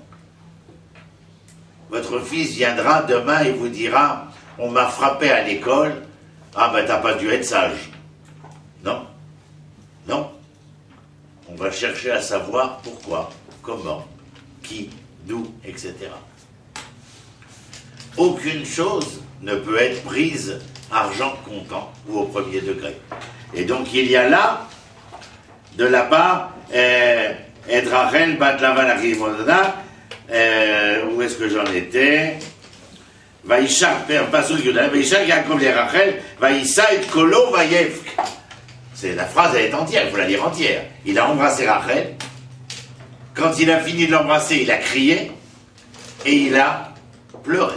Speaker 1: Votre fils viendra demain et vous dira « On m'a frappé à l'école. Ah ben t'as pas dû être sage. » Non. Non. On va chercher à savoir pourquoi, comment, qui, d'où, etc. Aucune chose ne peut être prise argent comptant ou au premier degré. Et donc il y a là, de là-bas, Edrachel bat Lavan Achimodana, où est-ce que j'en étais? Vaïchar, père Pasuk Yudan, Vaïchar Yaakov les Rachel, Vaïssa et Kolo Vaïevk. C'est la phrase, elle est entière, il faut la lire entière. Il a embrassé Rachel. Quand il a fini de l'embrasser, il a crié et il a pleuré.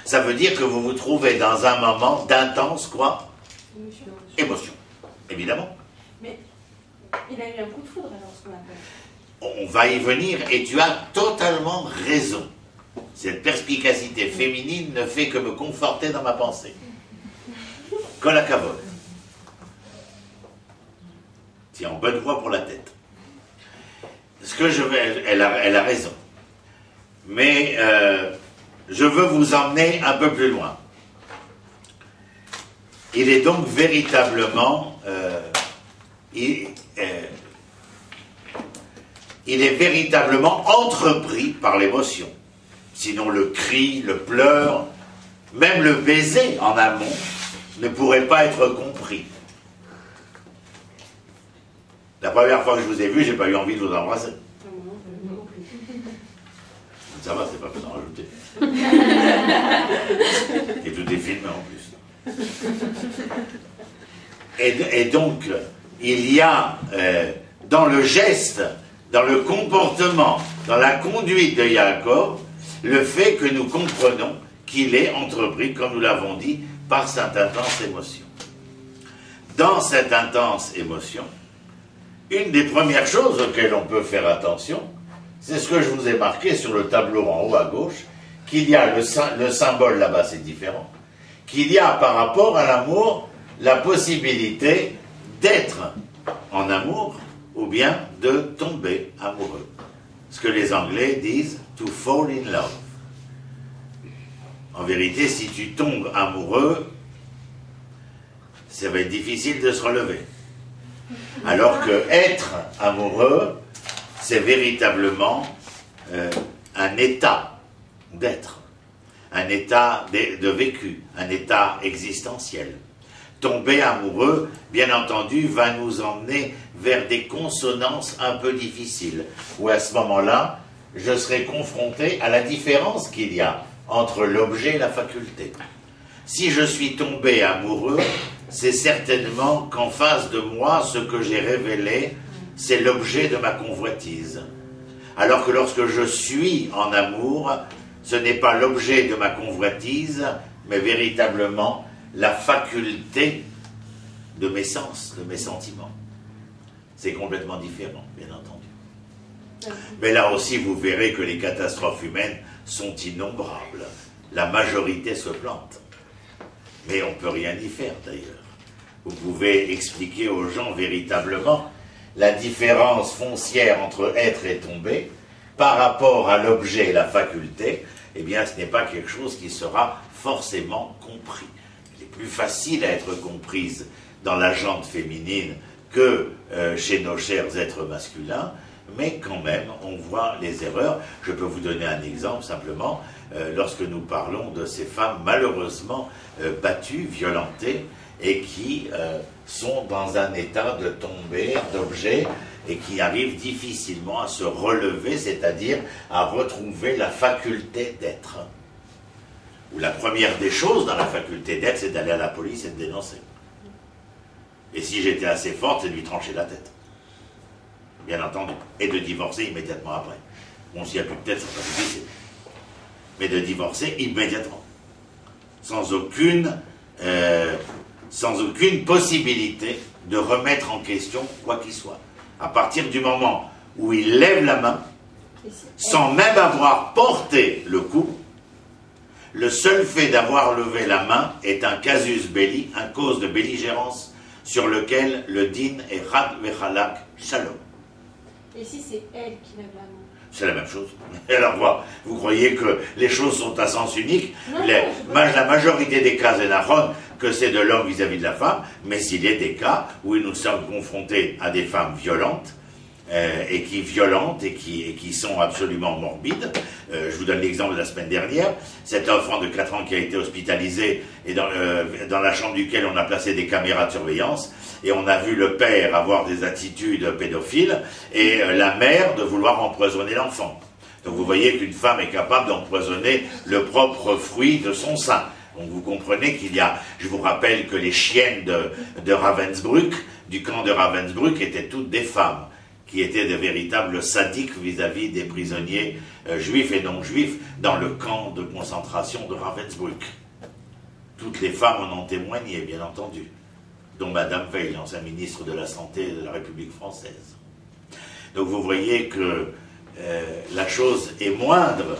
Speaker 1: Ça veut dire que vous vous trouvez dans un moment d'intense, quoi? Émotion. Évidemment.
Speaker 3: Mais il a eu un coup de foudre alors, ce qu'on appelle.
Speaker 1: On va y venir et tu as totalement raison. Cette perspicacité féminine ne fait que me conforter dans ma pensée. Kol hakavod. C'est en bonne voie pour la tête. Ce que je vais, elle a raison. Mais je veux vous emmener un peu plus loin. Il est donc véritablement, il est véritablement entrepris par l'émotion. Sinon le cri, le pleur, même le baiser en amont ne pourrait pas être compris. La première fois que je vous ai vu, j'ai pas eu envie de vous embrasser. Ça va, c'est pas besoin d'en rajouter. Et tout est filmé en plus. Et donc, il y a dans le geste, dans le comportement, dans la conduite de Yaakov, le fait que nous comprenons qu'il est entrepris, comme nous l'avons dit, par cette intense émotion. Dans cette intense émotion, une des premières choses auxquelles on peut faire attention, c'est ce que je vous ai marqué sur le tableau en haut à gauche, qu'il y a le symbole là-bas, c'est différent, qu'il y a par rapport à l'amour la possibilité d'être en amour ou bien de tomber amoureux. Ce que les Anglais disent « to fall in love ». En vérité, si tu tombes amoureux, ça va être difficile de se relever. Alors que être amoureux, c'est véritablement un état d'être, un état de vécu, un état existentiel. Tomber amoureux, bien entendu, va nous emmener vers des consonances un peu difficiles, où à ce moment-là, je serai confronté à la différence qu'il y a entre l'objet et la faculté. Si je suis tombé amoureux, c'est certainement qu'en face de moi, ce que j'ai révélé, c'est l'objet de ma convoitise. Alors que lorsque je suis en amour, ce n'est pas l'objet de ma convoitise, mais véritablement la faculté de mes sens, de mes sentiments. C'est complètement différent, bien entendu. Mais là aussi, vous verrez que les catastrophes humaines sont innombrables. La majorité se plante. Mais on ne peut rien y faire, d'ailleurs. Vous pouvez expliquer aux gens véritablement la différence foncière entre être et tomber par rapport à l'objet et la faculté. Eh bien, ce n'est pas quelque chose qui sera forcément compris. Elle est plus facile à être comprise dans la jante féminine que chez nos chers êtres masculins, mais quand même, on voit les erreurs. Je peux vous donner un exemple simplement, lorsque nous parlons de ces femmes malheureusement battues, violentées, et qui sont dans un état de tomber, d'objet, et qui arrivent difficilement à se relever, c'est-à-dire à retrouver la faculté d'être. Ou la première des choses dans la faculté d'être, c'est d'aller à la police et de dénoncer. Et si j'étais assez forte, c'est de lui trancher la tête. Bien entendu. Et de divorcer immédiatement après. Bon, s'il n'y a plus de tête, c'est pas difficile. Mais de divorcer immédiatement. Sans aucune possibilité de remettre en question quoi qu'il soit. À partir du moment où il lève la main, sans même avoir porté le coup, le seul fait d'avoir levé la main est un casus belli, un cause de belligérance, sur lequel le din est rad vechalak shalom.
Speaker 3: Et si c'est elle qui lève la main?
Speaker 1: C'est la même chose. Alors, vous croyez que les choses sont à sens unique?
Speaker 3: Non,
Speaker 1: la majorité des cas, c'est nachon, que c'est de l'homme vis-à-vis de la femme, mais il y a des cas où nous sommes confrontés à des femmes violentes, et qui sont absolument morbides. Je vous donne l'exemple de la semaine dernière. Cet enfant de 4 ans qui a été hospitalisé et dans la chambre duquel on a placé des caméras de surveillance, et on a vu le père avoir des attitudes pédophiles et la mère de vouloir empoisonner l'enfant. Donc vous voyez qu'une femme est capable d'empoisonner le propre fruit de son sein. Donc vous comprenez qu'il y a... Je vous rappelle que les chiennes de Ravensbrück, du camp de Ravensbrück, étaient toutes des femmes, qui étaient de véritables sadiques vis-à-vis des prisonniers juifs et non juifs dans le camp de concentration de Ravensbrück. Toutes les femmes en ont témoigné, bien entendu, dont Madame Veil, ancienne ministre de la Santé de la République française. Donc vous voyez que la chose est moindre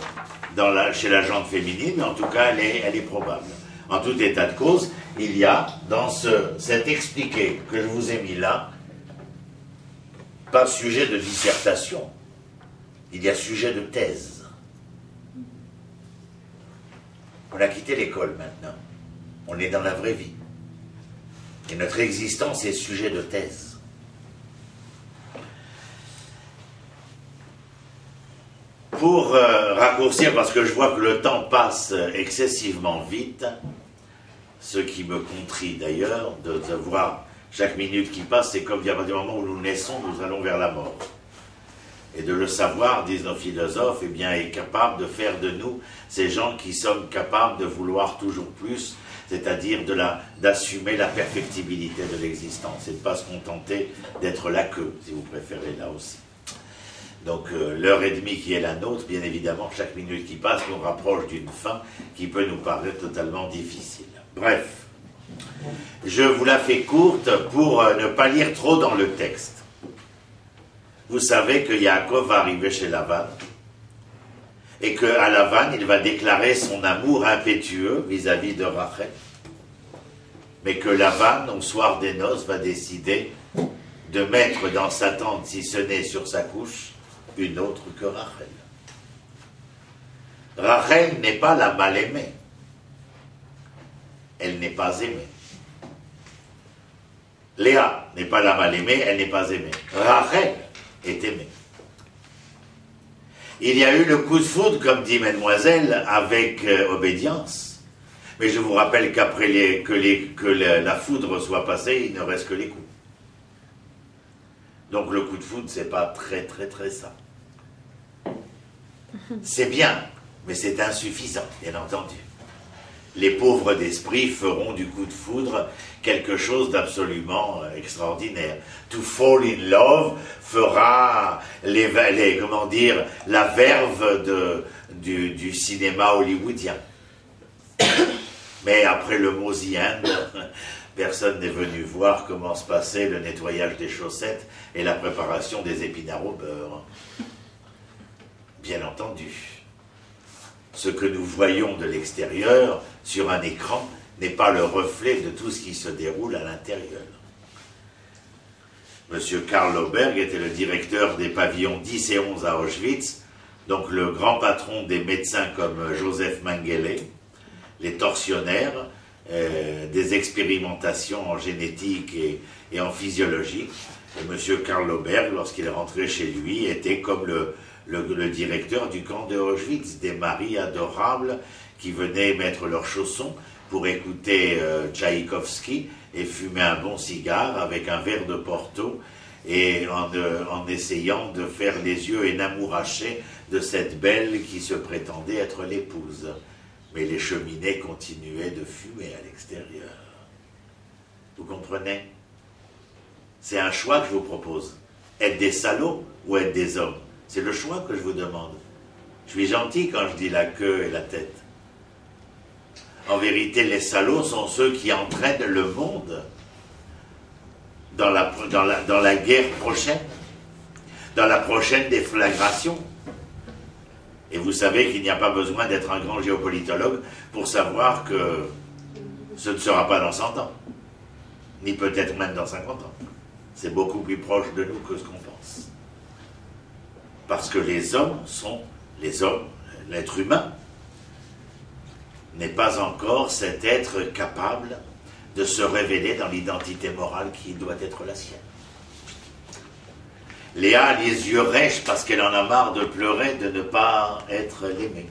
Speaker 1: chez la gente féminine, mais en tout cas elle est probable. En tout état de cause, il y a dans cet expliqué que je vous ai mis là, pas sujet de dissertation, il y a sujet de thèse. On a quitté l'école maintenant, on est dans la vraie vie. Et notre existence est sujet de thèse. Pour raccourcir, parce que je vois que le temps passe excessivement vite, ce qui me contrit d'ailleurs de voir chaque minute qui passe, c'est comme à partir du moment où nous naissons, nous allons vers la mort. Et de le savoir, disent nos philosophes, eh bien, est capable de faire de nous ces gens qui sommes capables de vouloir toujours plus, c'est-à-dire d'assumer la perfectibilité de l'existence et de ne pas se contenter d'être la queue, si vous préférez, là aussi. Donc l'heure et demie qui est la nôtre, bien évidemment, chaque minute qui passe nous rapproche d'une fin qui peut nous paraître totalement difficile. Bref, je vous la fais courte pour ne pas lire trop dans le texte. vous savez que Yaakov va arriver chez Lavan et qu'à Lavan, il va déclarer son amour impétueux vis-à-vis de Rachel, mais que Lavan, au soir des noces, va décider de mettre dans sa tente, si ce n'est sur sa couche, une autre que Rachel. Rachel n'est pas la mal-aimée. Elle n'est pas aimée. Léa n'est pas la mal-aimée, elle n'est pas aimée. Rachel est aimée. Il y a eu le coup de foudre, comme dit mademoiselle, avec obédience. Mais je vous rappelle qu'après la foudre soit passée, il ne reste que les coups. Donc le coup de foudre, c'est pas très ça. C'est bien, mais c'est insuffisant, bien entendu. Les pauvres d'esprit feront du coup de foudre quelque chose d'absolument extraordinaire. To fall in love fera la verve du cinéma hollywoodien. Mais après le mot The End, personne n'est venu voir comment se passait le nettoyage des chaussettes et la préparation des épinards au beurre. Bien entendu. Ce que nous voyons de l'extérieur sur un écran n'est pas le reflet de tout ce qui se déroule à l'intérieur. Monsieur Karl Lauberg était le directeur des pavillons 10 et 11 à Auschwitz, donc le grand patron des médecins comme Joseph Mengele, les tortionnaires, des expérimentations en génétique et en physiologie. Et monsieur Karl Lauberg, lorsqu'il est rentré chez lui, était comme le directeur du camp de Auschwitz, des maris adorables qui venaient mettre leurs chaussons pour écouter Tchaïkovski et fumer un bon cigare avec un verre de Porto et en essayant de faire les yeux énamourachés de cette belle qui se prétendait être l'épouse. Mais les cheminées continuaient de fumer à l'extérieur. Vous comprenez? C'est un choix que je vous propose. Être des salauds ou être des hommes? C'est le choix que je vous demande. Je suis gentil quand je dis la queue et la tête. En vérité, les salauds sont ceux qui entraînent le monde dans la guerre prochaine, dans la prochaine déflagration. Et vous savez qu'il n'y a pas besoin d'être un grand géopolitologue pour savoir que ce ne sera pas dans 100 ans, ni peut-être même dans 50 ans. C'est beaucoup plus proche de nous que ce qu'on pense. Parce que les hommes sont les hommes, l'être humain n'est pas encore cet être capable de se révéler dans l'identité morale qui doit être la sienne. Léa a les yeux rêches parce qu'elle en a marre de pleurer, de ne pas être l'aimée.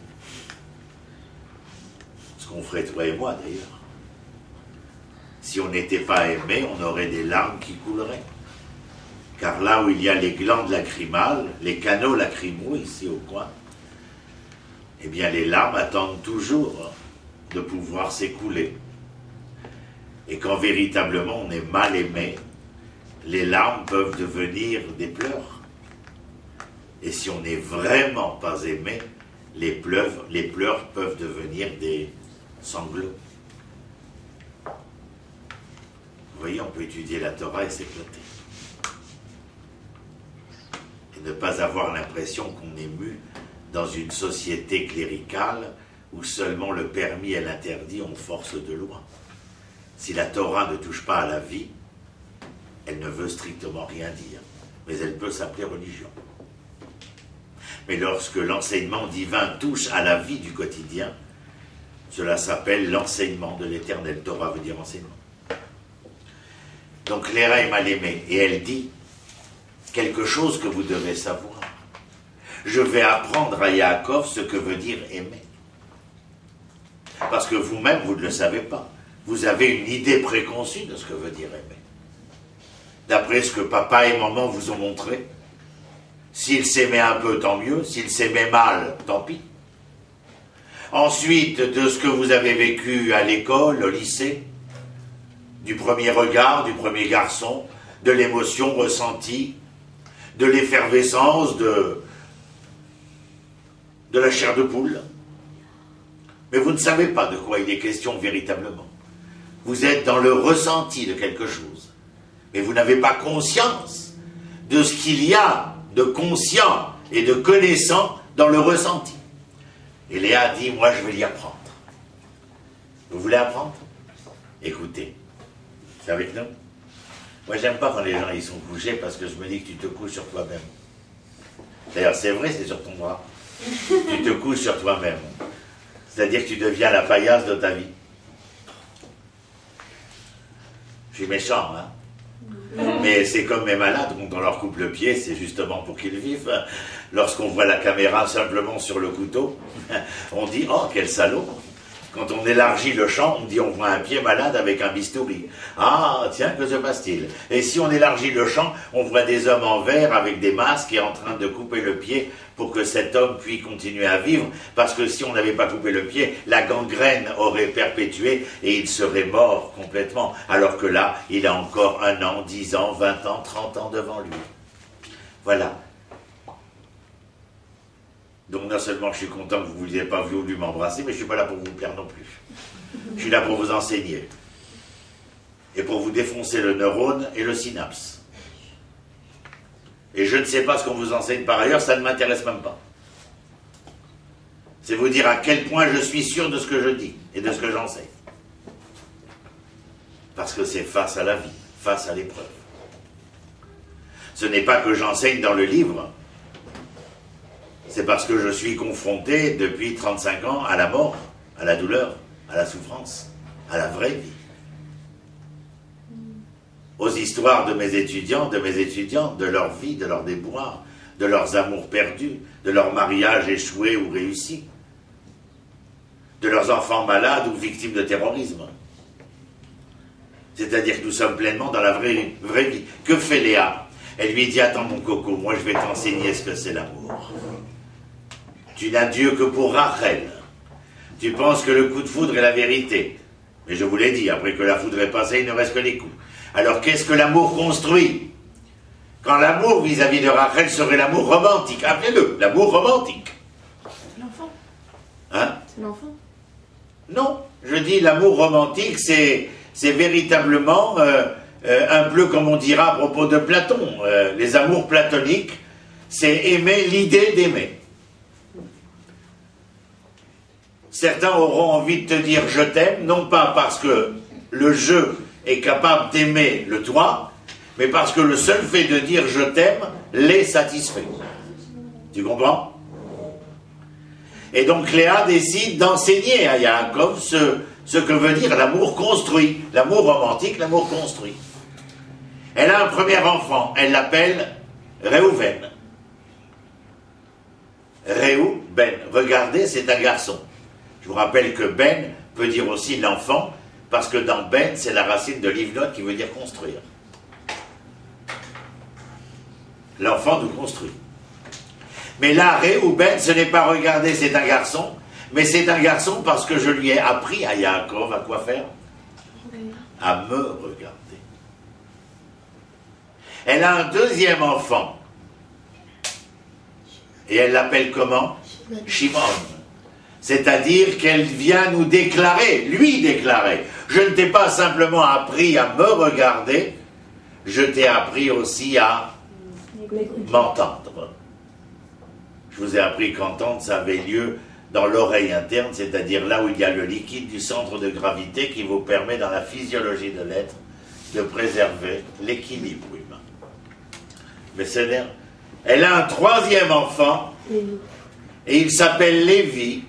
Speaker 1: Ce qu'on ferait toi et moi d'ailleurs. Si on n'était pas aimé, on aurait des larmes qui couleraient. Car là où il y a les glandes lacrymales, les canaux lacrymaux ici au coin, eh bien les larmes attendent toujours de pouvoir s'écouler. Et quand véritablement on est mal aimé, les larmes peuvent devenir des pleurs. Et si on n'est vraiment pas aimé, les pleurs peuvent devenir des sanglots. Vous voyez, on peut étudier la Torah et s'éclater. Et ne pas avoir l'impression qu'on est mu dans une société cléricale où seulement le permis et l'interdit ont force de loi. Si la Torah ne touche pas à la vie, elle ne veut strictement rien dire, mais elle peut s'appeler religion. Mais lorsque l'enseignement divin touche à la vie du quotidien, cela s'appelle l'enseignement de l'éternel. Torah veut dire enseignement. Donc Léa est mal aimée, et elle dit quelque chose que vous devez savoir. Je vais apprendre à Yaakov ce que veut dire aimer. Parce que vous-même, vous ne le savez pas. Vous avez une idée préconçue de ce que veut dire aimer. D'après ce que papa et maman vous ont montré, s'ils s'aimaient un peu, tant mieux. S'ils s'aimaient mal, tant pis. Ensuite, de ce que vous avez vécu à l'école, au lycée, du premier regard, du premier garçon, de l'émotion ressentie, de l'effervescence, de la chair de poule. Mais vous ne savez pas de quoi il est question véritablement. Vous êtes dans le ressenti de quelque chose. Mais vous n'avez pas conscience de ce qu'il y a de conscient et de connaissant dans le ressenti. Et Léa a dit, moi je vais l'y apprendre. Vous voulez apprendre? Écoutez. C'est avec nous? Moi j'aime pas quand les gens ils sont couchés parce que je me dis que tu te couches sur toi-même. D'ailleurs c'est vrai, c'est sur ton bras. Tu te couches sur toi-même. C'est-à-dire que tu deviens la paillasse de ta vie. Je suis méchant, hein? Mais c'est comme mes malades, quand on leur coupe le pied, c'est justement pour qu'ils vivent. Lorsqu'on voit la caméra simplement sur le couteau, on dit « Oh, quel salaud !» Quand on élargit le champ, on dit on voit un pied malade avec un bistouri. Ah, tiens, que se passe-t-il? Et si on élargit le champ, on voit des hommes en verre avec des masques et en train de couper le pied pour que cet homme puisse continuer à vivre, parce que si on n'avait pas coupé le pied, la gangrène aurait perpétué et il serait mort complètement. Alors que là, il a encore 1 an, 10 ans, 20 ans, 30 ans devant lui. Voilà. Donc non seulement je suis content que vous n'ayez pas voulu m'embrasser, mais je ne suis pas là pour vous plaire non plus. Je suis là pour vous enseigner. Et pour vous défoncer le neurone et le synapse. Et je ne sais pas ce qu'on vous enseigne par ailleurs, ça ne m'intéresse même pas. C'est vous dire à quel point je suis sûr de ce que je dis et de ce que j'enseigne. Parce que c'est face à la vie, face à l'épreuve. Ce n'est pas que j'enseigne dans le livre, c'est parce que je suis confronté depuis 35 ans à la mort, à la douleur, à la souffrance, à la vraie vie. Aux histoires de mes étudiants, de leur vie, de leurs déboires, de leurs amours perdus, de leurs mariages échoués ou réussis, de leurs enfants malades ou victimes de terrorisme. C'est-à-dire que nous sommes pleinement dans la vraie vie. Que fait Léa? Elle lui dit, attends mon coco, moi je vais t'enseigner ce que c'est l'amour. Tu n'as Dieu que pour Rachel. Tu penses que le coup de foudre est la vérité. Mais je vous l'ai dit, après que la foudre est passée, il ne reste que les coups. Alors qu'est-ce que l'amour construit? Quand l'amour vis-à-vis de Rachel serait l'amour romantique, appelez-le, l'amour romantique.
Speaker 3: C'est l'enfant.
Speaker 1: Hein?
Speaker 3: C'est l'enfant.
Speaker 1: Non, je dis l'amour romantique, c'est véritablement un peu comme on dira à propos de Platon. Les amours platoniques, c'est aimer l'idée d'aimer. Certains auront envie de te dire je t'aime, non pas parce que le je est capable d'aimer le toi, mais parce que le seul fait de dire je t'aime les satisfait. Tu comprends? Et donc Léa décide d'enseigner à Yaakov ce que veut dire l'amour construit, l'amour romantique, l'amour construit. Elle a un premier enfant, elle l'appelle Réhouven. Réhouven, regardez, c'est un garçon. Je vous rappelle que Ben peut dire aussi l'enfant, parce que dans Ben, c'est la racine de livnot qui veut dire construire. L'enfant nous construit. Mais là, Réhouven, ce n'est pas regarder, c'est un garçon, mais c'est un garçon parce que je lui ai appris à Yaakov à quoi faire? À me regarder. Elle a un deuxième enfant. Et elle l'appelle comment? Shimon. C'est-à-dire qu'elle vient nous déclarer, lui déclarer. Je ne t'ai pas simplement appris à me regarder, je t'ai appris aussi à m'entendre. Je vous ai appris qu'entendre, ça avait lieu dans l'oreille interne, c'est-à-dire là où il y a le liquide du centre de gravité qui vous permet, dans la physiologie de l'être, de préserver l'équilibre humain. Mais elle a un troisième enfant, et il s'appelle Lévi.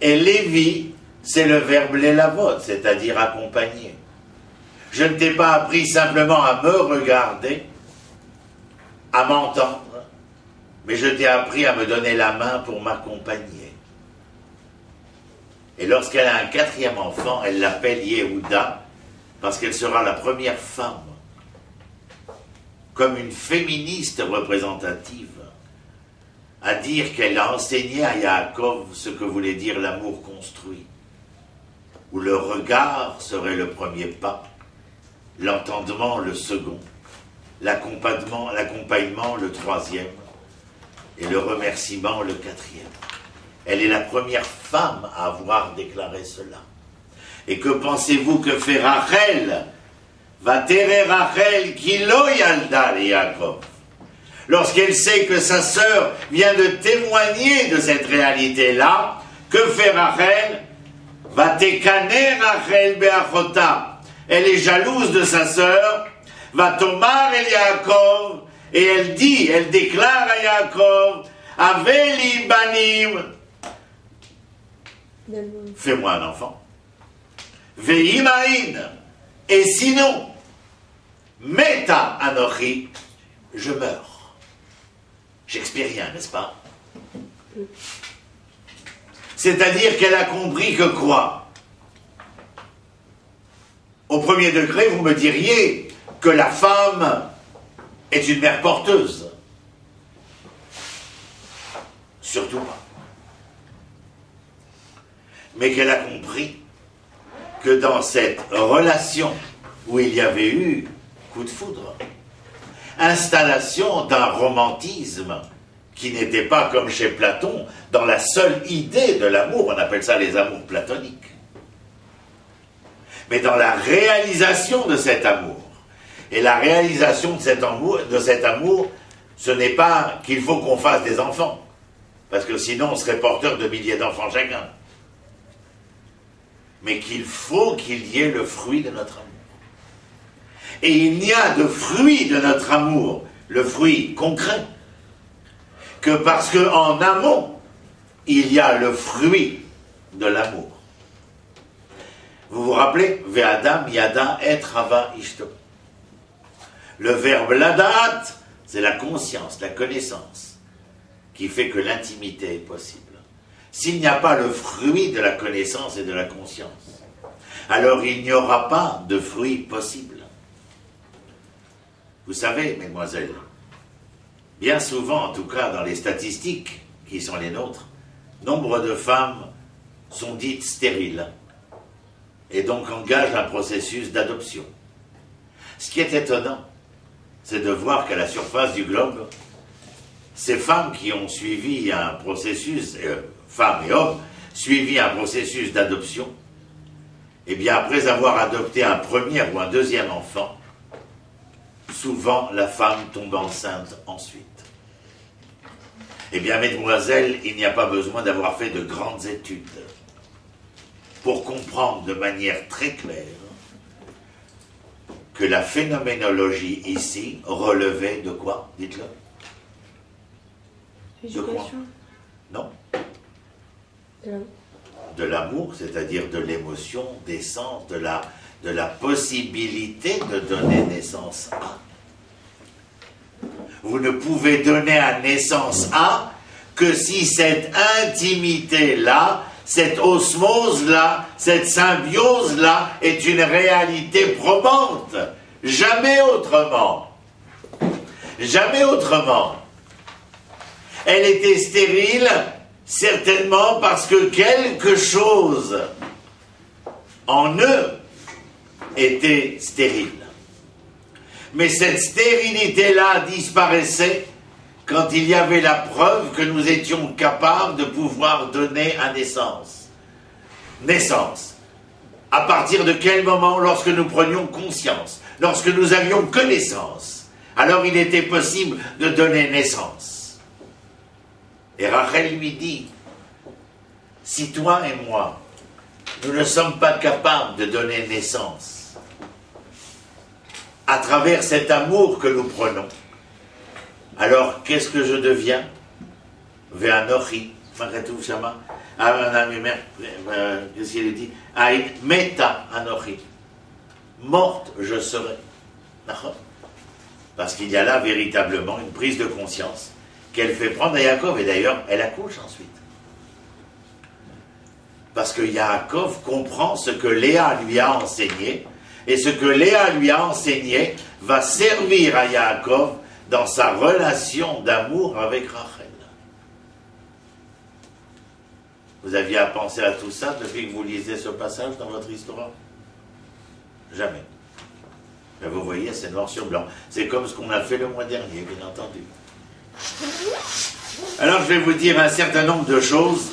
Speaker 1: Et Lévi, c'est le verbe lélavot, c'est-à-dire accompagner. Je ne t'ai pas appris simplement à me regarder, à m'entendre, mais je t'ai appris à me donner la main pour m'accompagner. Et lorsqu'elle a un quatrième enfant, elle l'appelle Yehuda, parce qu'elle sera la première femme, comme une féministe représentative, à dire qu'elle a enseigné à Yaakov ce que voulait dire l'amour construit, où le regard serait le premier pas, l'entendement le second, l'accompagnement le troisième, et le remerciement le quatrième. Elle est la première femme à avoir déclaré cela. Et que pensez-vous que fait Rachel? Va terrer Rachel qui lo yalda le Yaakov. lorsqu'elle sait que sa sœur vient de témoigner de cette réalité-là, que fait Rachel? Va tekaner Rachel be'achota. Elle est jalouse de sa sœur. Va tomar el Yaakov. Et elle dit, elle déclare à Yaakov, Aveli banim. Fais-moi un enfant. Ve'imaïn. Et sinon, Meta Anochi, je meurs. J'expire rien, n'est-ce pas? C'est-à-dire qu'elle a compris que quoi? Au premier degré, vous me diriez que la femme est une mère porteuse. Surtout pas. Mais qu'elle a compris que dans cette relation où il y avait eu coup de foudre, installation d'un romantisme qui n'était pas comme chez Platon, dans la seule idée de l'amour, on appelle ça les amours platoniques, mais dans la réalisation de cet amour. Et la réalisation de cet amour, ce n'est pas qu'il faut qu'on fasse des enfants, parce que sinon on serait porteur de milliers d'enfants chacun, mais qu'il faut qu'il y ait le fruit de notre amour. Et il n'y a de fruit de notre amour, le fruit concret, que parce qu'en amont, il y a le fruit de l'amour. Vous vous rappelez? Ve'adam yada et rava ishto. Le verbe ladat, c'est la conscience, la connaissance, qui fait que l'intimité est possible. S'il n'y a pas le fruit de la connaissance et de la conscience, alors il n'y aura pas de fruit possible. Vous savez, mesdemoiselles, bien souvent, en tout cas dans les statistiques qui sont les nôtres, nombre de femmes sont dites stériles et donc engagent un processus d'adoption. Ce qui est étonnant, c'est de voir qu'à la surface du globe, ces femmes qui ont suivi un processus, femmes et hommes, suivi un processus d'adoption, et bien après avoir adopté un premier ou un deuxième enfant, souvent la femme tombe enceinte ensuite. Eh bien, mesdemoiselles, il n'y a pas besoin d'avoir fait de grandes études pour comprendre de manière très claire que la phénoménologie ici relevait de quoi? Dites-le. De quoi? Non. De l'amour, c'est-à-dire de l'émotion, des sens, de la possibilité de donner naissance à. Vous ne pouvez donner à naissance à que si cette intimité-là, cette osmose-là, cette symbiose-là est une réalité probante. Jamais autrement. Jamais autrement. Elle était stérile, certainement parce que quelque chose en eux était stérile. Mais cette stérilité-là disparaissait quand il y avait la preuve que nous étions capables de pouvoir donner à naissance. Naissance. À partir de quel moment? Lorsque nous prenions conscience, lorsque nous avions connaissance, alors il était possible de donner naissance. Et Rachel lui dit, si toi et moi, nous ne sommes pas capables de donner naissance, à travers cet amour que nous prenons, alors qu'est-ce que je deviens? Ve'anochi, Maretou Shama, qu'est-ce qu'il dit? Meta Anochi, morte je serai. Parce qu'il y a là véritablement une prise de conscience qu'elle fait prendre à Yaakov, et d'ailleurs elle accouche ensuite. Parce que Yaakov comprend ce que Léa lui a enseigné, et ce que Léa lui a enseigné va servir à Yaakov dans sa relation d'amour avec Rachel. Vous aviez à penser à tout ça depuis que vous lisez ce passage dans votre histoire? Jamais. Mais vous voyez, c'est noir sur blanc. C'est comme ce qu'on a fait le mois dernier, bien entendu. Alors je vais vous dire un certain nombre de choses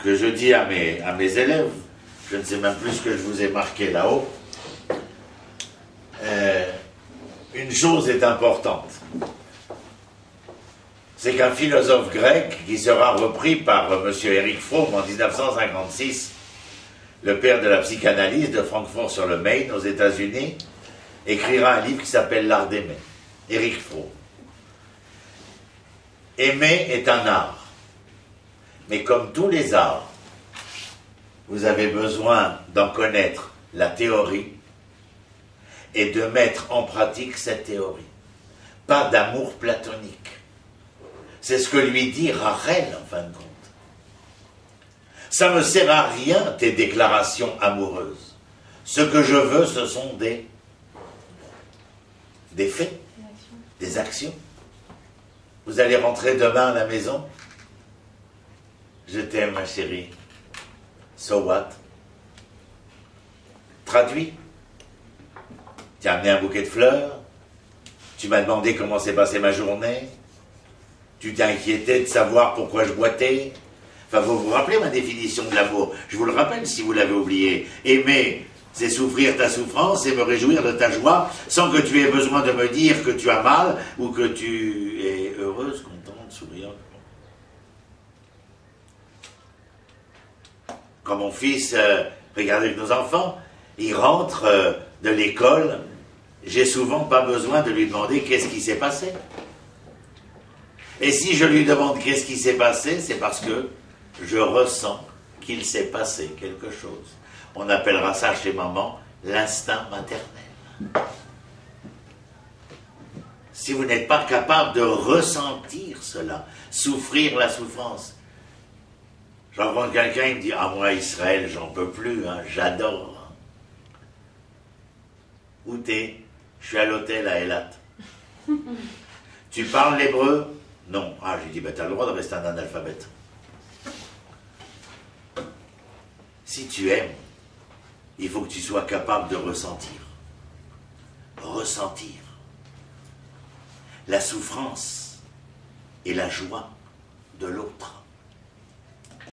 Speaker 1: que je dis à mes élèves. Je ne sais même plus ce que je vous ai marqué là-haut. une chose est importante. C'est qu'un philosophe grec, qui sera repris par M. Erich Fromm en 1956, le père de la psychanalyse de Francfort-sur-le-Main aux États-Unis, écrira un livre qui s'appelle L'art d'aimer. Erich Fromm. Aimer est un art. Mais comme tous les arts, vous avez besoin d'en connaître la théorie et de mettre en pratique cette théorie. Pas d'amour platonique. C'est ce que lui dit Rachel, en fin de compte. Ça ne me sert à rien, tes déclarations amoureuses. Ce que je veux, ce sont des faits, des actions. Vous allez rentrer demain à la maison. Je t'aime, ma chérie. So what? Traduit. Tu as amené un bouquet de fleurs. Tu m'as demandé comment s'est passée ma journée. Tu t'es inquiété de savoir pourquoi je boitais. Enfin, vous vous rappelez ma définition de l'amour? Je vous le rappelle si vous l'avez oublié. Aimer, c'est souffrir ta souffrance et me réjouir de ta joie sans que tu aies besoin de me dire que tu as mal ou que tu es heureuse, contente, souriante. Quand mon fils regarde avec nos enfants, il rentre de l'école, j'ai souvent pas besoin de lui demander qu'est-ce qui s'est passé. Et si je lui demande qu'est-ce qui s'est passé, c'est parce que je ressens qu'il s'est passé quelque chose. On appellera ça chez maman l'instinct maternel. Si vous n'êtes pas capable de ressentir cela, souffrir la souffrance. Je rencontre quelqu'un, il me dit « Ah, moi, Israël, j'en peux plus, hein, j'adore. » Où t'es? Je suis à l'hôtel à Eilat. Tu parles l'hébreu? Non. Ah, j'ai dit, ben, t'as le droit de rester un analphabète. Si tu aimes, il faut que tu sois capable de ressentir. Ressentir la souffrance et la joie de l'autre.